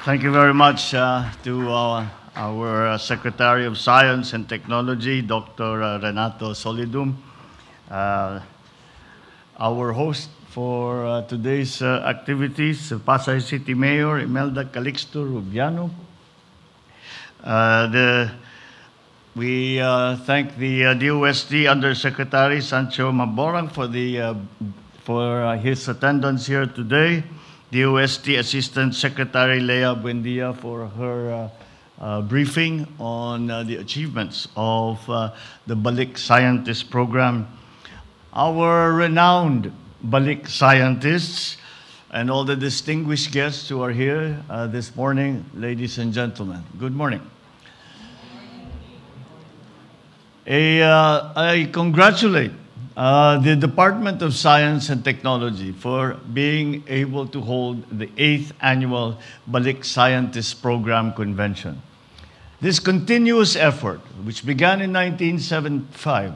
Thank you very much to our Secretary of Science and Technology, Dr. Renato Solidum, our host for today's activities, Pasay City Mayor Imelda Calixto Rubiano. We thank the DOST Undersecretary Sancho Maborang for his attendance here today. DOST Assistant Secretary Lea Buendia for her briefing on the achievements of the Balik Scientist Program. Our renowned Balik scientists and all the distinguished guests who are here this morning, ladies and gentlemen, good morning. I congratulate the Department of Science and Technology for being able to hold the 8th Annual Balik Scientist Program Convention. This continuous effort, which began in 1975,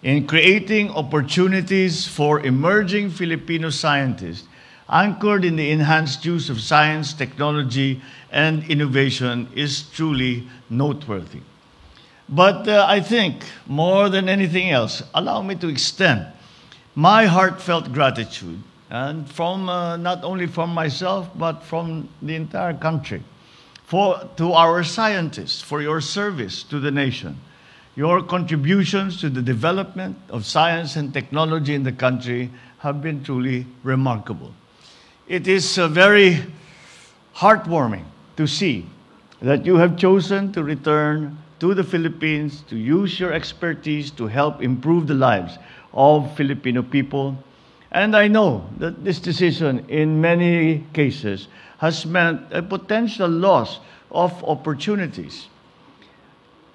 in creating opportunities for emerging Filipino scientists, anchored in the enhanced use of science, technology, and innovation, is truly noteworthy. But I think, more than anything else, allow me to extend my heartfelt gratitude, and from not only from myself, but from the entire country, to our scientists for your service to the nation. Your contributions to the development of science and technology in the country have been truly remarkable. It is very heartwarming to see that you have chosen to return to the Philippines, to use your expertise to help improve the lives of Filipino people. And I know that this decision, in many cases, has meant a potential loss of opportunities.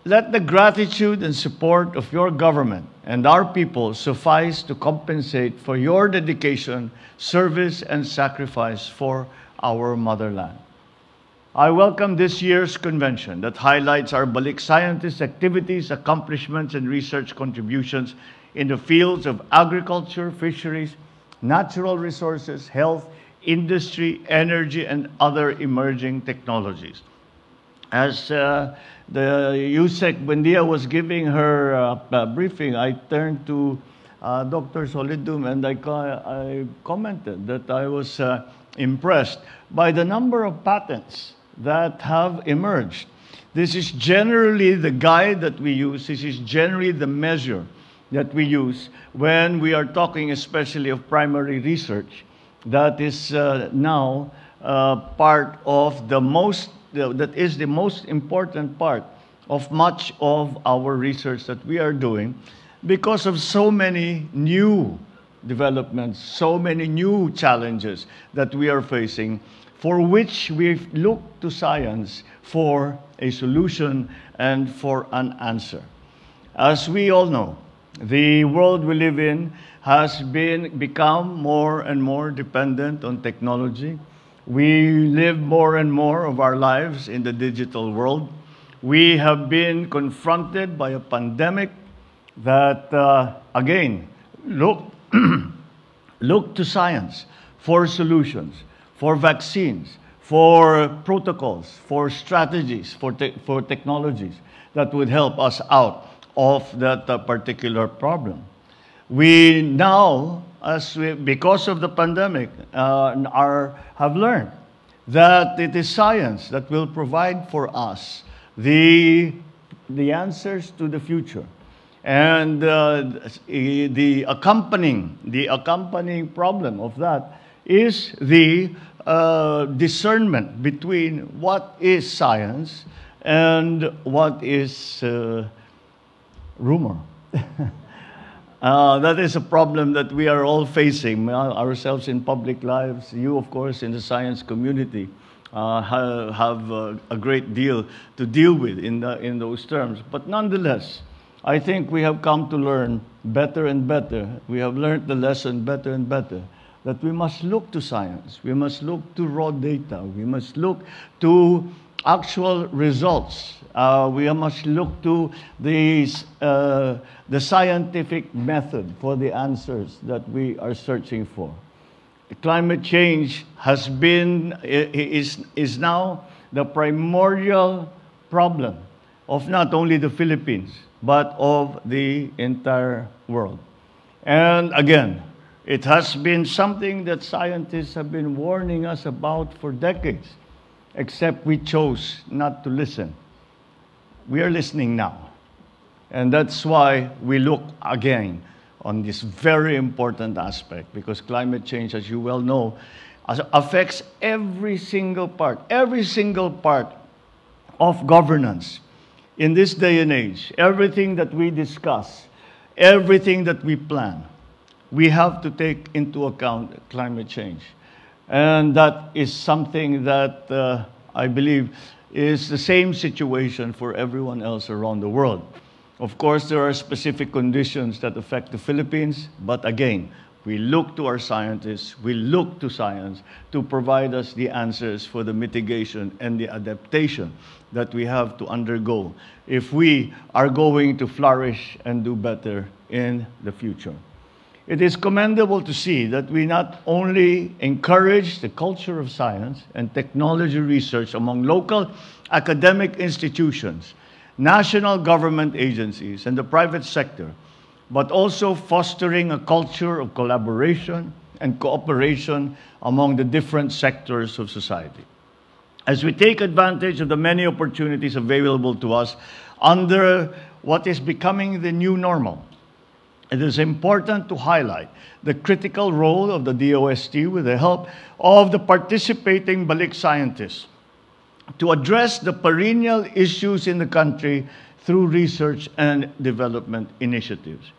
Let the gratitude and support of your government and our people suffice to compensate for your dedication, service, and sacrifice for our motherland. I welcome this year's convention that highlights our Balik scientists' activities, accomplishments, and research contributions in the fields of agriculture, fisheries, natural resources, health, industry, energy, and other emerging technologies. As the USEC Buendia was giving her briefing, I turned to Dr. Solidum and I commented that I was impressed by the number of patents that have emerged. This is generally the guide that we use. This is generally the measure that we use when we are talking especially of primary research. That is now part of the most important part of much of our research that we are doing because of so many new developments, so many new challenges that we are facing, for which we look to science for a solution and for an answer. As we all know, the world we live in has become more and more dependent on technology. We live more and more of our lives in the digital world. We have been confronted by a pandemic that, again, look to science for solutions, for vaccines, for protocols, for strategies, for technologies that would help us out of that particular problem. We now, because of the pandemic, have learned that it is science that will provide for us the answers to the future. And the accompanying problem of that is the discernment between what is science and what is rumor. That is a problem that we are all facing, ourselves in public lives. You, of course, in the science community, have a great deal to deal with in those terms. But nonetheless, I think we have come to learn better and better. We have learned the lesson better and better, that we must look to science. We must look to raw data. We must look to actual results. We must look to the scientific method for the answers that we are searching for. climate change is now the primordial problem of not only the Philippines, but of the entire world. And again, it has been something that scientists have been warning us about for decades, except we chose not to listen. We are listening now. And that's why we look again on this very important aspect, because climate change, as you well know, affects every single part of governance. In this day and age, everything that we discuss, everything that we plan, we have to take into account climate change. And that is something that I believe is the same situation for everyone else around the world. Of course, there are specific conditions that affect the Philippines, but again, we look to our scientists, we look to science to provide us the answers for the mitigation and the adaptation that we have to undergo if we are going to flourish and do better in the future. It is commendable to see that we not only encourage the culture of science and technology research among local academic institutions, national government agencies, and the private sector, but also fostering a culture of collaboration and cooperation among the different sectors of society. As we take advantage of the many opportunities available to us under what is becoming the new normal, it is important to highlight the critical role of the DOST with the help of the participating Balik scientists to address the perennial issues in the country through research and development initiatives.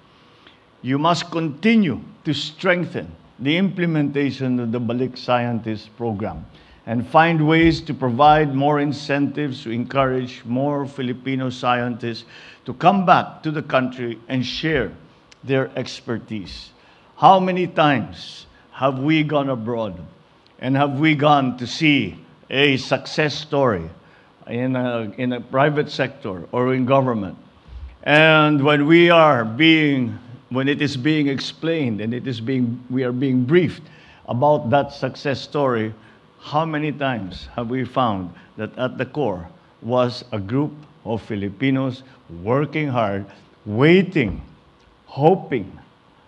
You must continue to strengthen the implementation of the Balik Scientist Program and find ways to provide more incentives to encourage more Filipino scientists to come back to the country and share their expertise. How many times have we gone abroad and have we gone to see a success story in a private sector or in government? And when it is being explained and we are being briefed about that success story, how many times have we found that at the core was a group of Filipinos working hard, waiting, hoping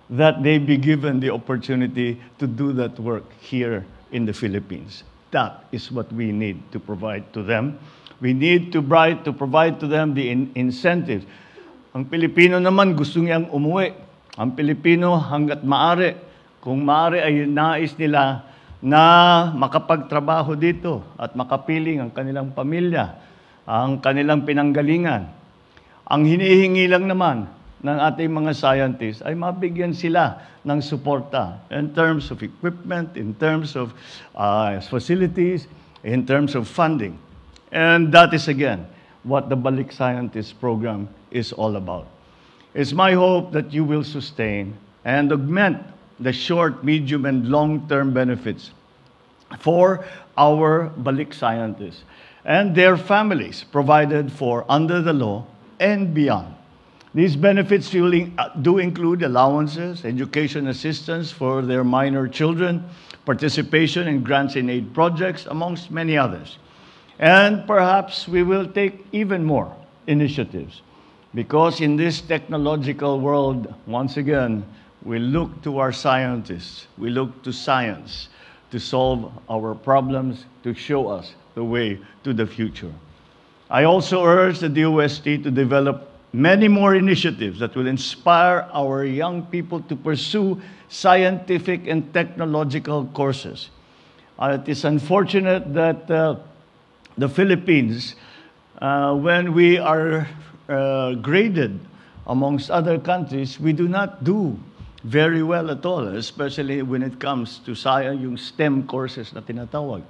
that they be given the opportunity to do that work here in the Philippines? That is what we need to provide to them. We need to provide to them the incentives. Ang Pilipino naman gusto niyang umuwi. Ang Pilipino hanggat maaari, kung maaari ay nais nila na makapagtrabaho dito at makapiling ang kanilang pamilya, ang kanilang pinanggalingan. Ang hinihingi lang naman ng ating mga scientists ay mabigyan sila ng suporta in terms of equipment, in terms of facilities, in terms of funding. And that is, again, what the Balik Scientist Program is all about. It's my hope that you will sustain and augment the short, medium, and long-term benefits for our Balik scientists and their families provided for under the law and beyond. These benefits do include allowances, education assistance for their minor children, participation in grants and aid projects, amongst many others. And perhaps we will take even more initiatives, because in this technological world, once again, we look to our scientists, we look to science to solve our problems, to show us the way to the future. I also urge the DOST to develop many more initiatives that will inspire our young people to pursue scientific and technological courses. It is unfortunate that the Philippines, when we are graded amongst other countries, we do not do very well at all, especially when it comes to yung STEM courses na tinatawag.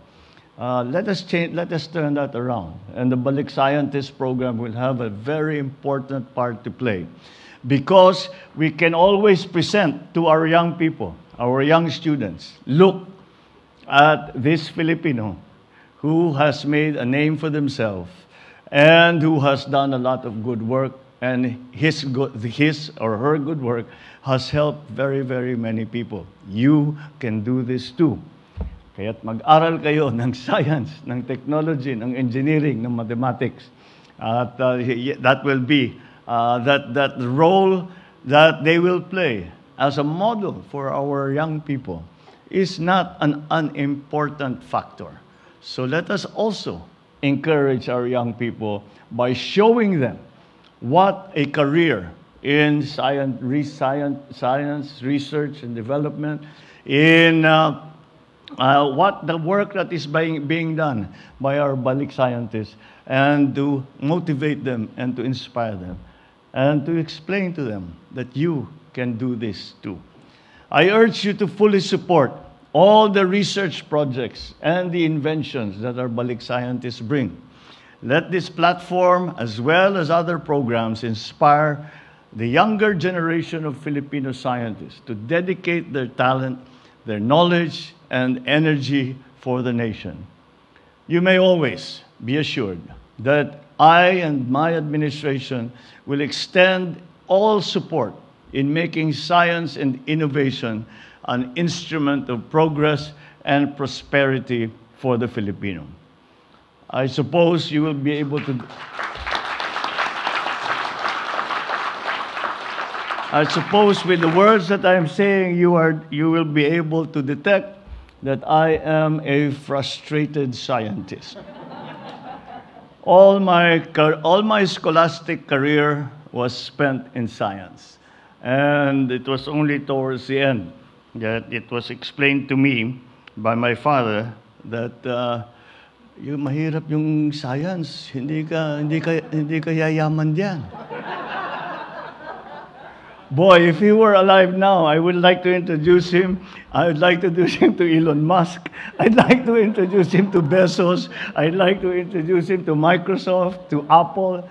Let us turn that around. And the Balik Scientist Program will have a very important part to play, because we can always present to our young people, our young students, look at this Filipino who has made a name for themselves and who has done a lot of good work And his or her good work has helped very, very many people. You can do this too. Kaya't mag-aral kayo ng science, ng technology, ng engineering, ng mathematics. At that will be that role that they will play as a model for our young people is not an unimportant factor. So let us also encourage our young people by showing them what a career in science, research and development, in what the work that is being done by our Balik scientists, and to motivate them and to inspire them and to explain to them that you can do this too. I urge you to fully support all the research projects and the inventions that our Balik scientists bring. Let this platform, as well as other programs, inspire the younger generation of Filipino scientists to dedicate their talent, their knowledge, and energy for the nation. You may always be assured that I and my administration will extend all support in making science and innovation an instrument of progress and prosperity for the Filipino. I suppose you will be able to... I suppose with the words that I am saying, you will be able to detect that I am a frustrated scientist. All my scholastic career was spent in science. And it was only towards the end that it was explained to me by my father that mahirap yung science, hindi ka yayaman diyan. Boy, if he were alive now, I would like to introduce him. I would like to introduce him to Elon Musk. I'd like to introduce him to Bezos. I'd like to introduce him to Microsoft, to Apple.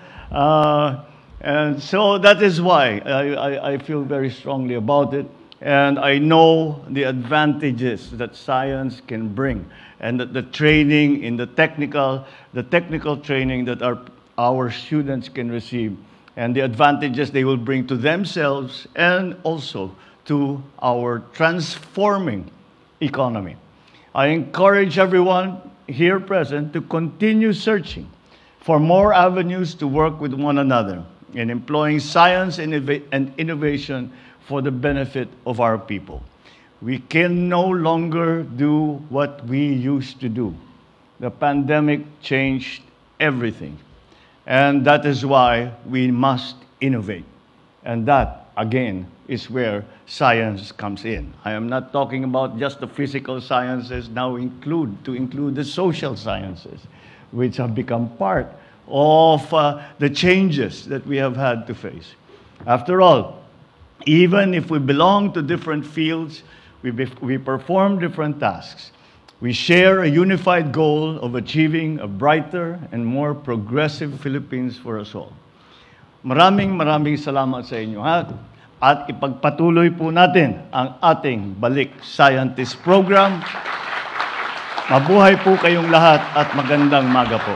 And so that is why I feel very strongly about it. And I know the advantages that science can bring, and that the training in the technical training that our students can receive, and the advantages they will bring to themselves and also to our transforming economy. I encourage everyone here present to continue searching for more avenues to work with one another in employing science and innovation for the benefit of our people. We can no longer do what we used to do. The pandemic changed everything. And that is why we must innovate. And that, again, is where science comes in. I am not talking about just the physical sciences, now include the social sciences, which have become part of the changes that we have had to face. After all, even if we belong to different fields, we perform different tasks. We share a unified goal of achieving a brighter and more progressive Philippines for us all. Maraming salamat sa inyo at ipagpatuloy po natin ang ating Balik Scientist Program. Mabuhay po kayong lahat at magandang maga po.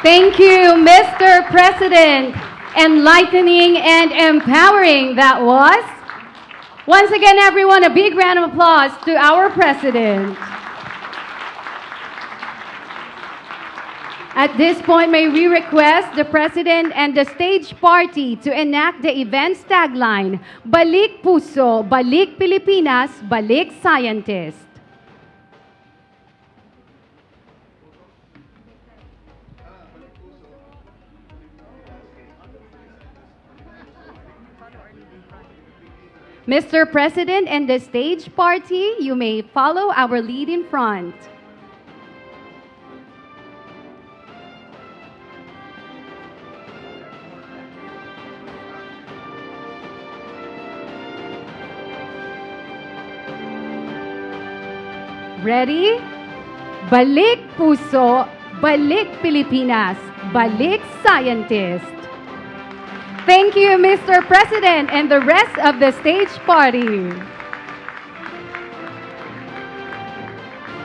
Thank you, Mr. President. Enlightening and empowering that was. Once again, everyone, a big round of applause to our President. At this point, may we request the President and the stage party to enact the event's tagline, Balik Puso, Balik Pilipinas, Balik Scientist. Mr. President and the stage party, you may follow our lead in front. Ready? Balik Puso, Balik Pilipinas, Balik Scientist. Thank you, Mr. President, and the rest of the stage party.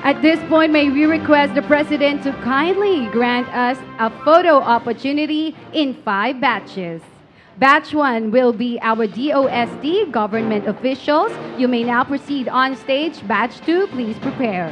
At this point, may we request the President to kindly grant us a photo opportunity in 5 batches. Batch 1 will be our DOST government officials. You may now proceed on stage. Batch 2, please prepare.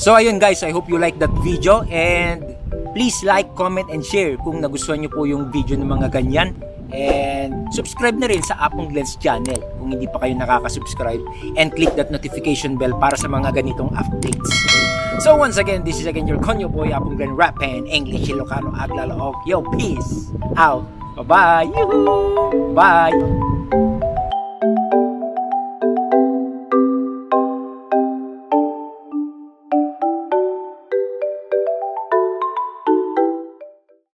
So ayun guys, I hope you like that video and please like, comment, and share kung nagustuhan nyo po yung video ng mga ganyan. And subscribe na rin sa Apong Lens channel kung hindi pa kayo nakaka-subscribe, and click that notification bell para sa mga ganitong updates. So once again, this is again your Konyo Boy, Apong Glen Rappen, English, Ilocano, Aglalaok. Yo, peace out. Bye-bye. Bye.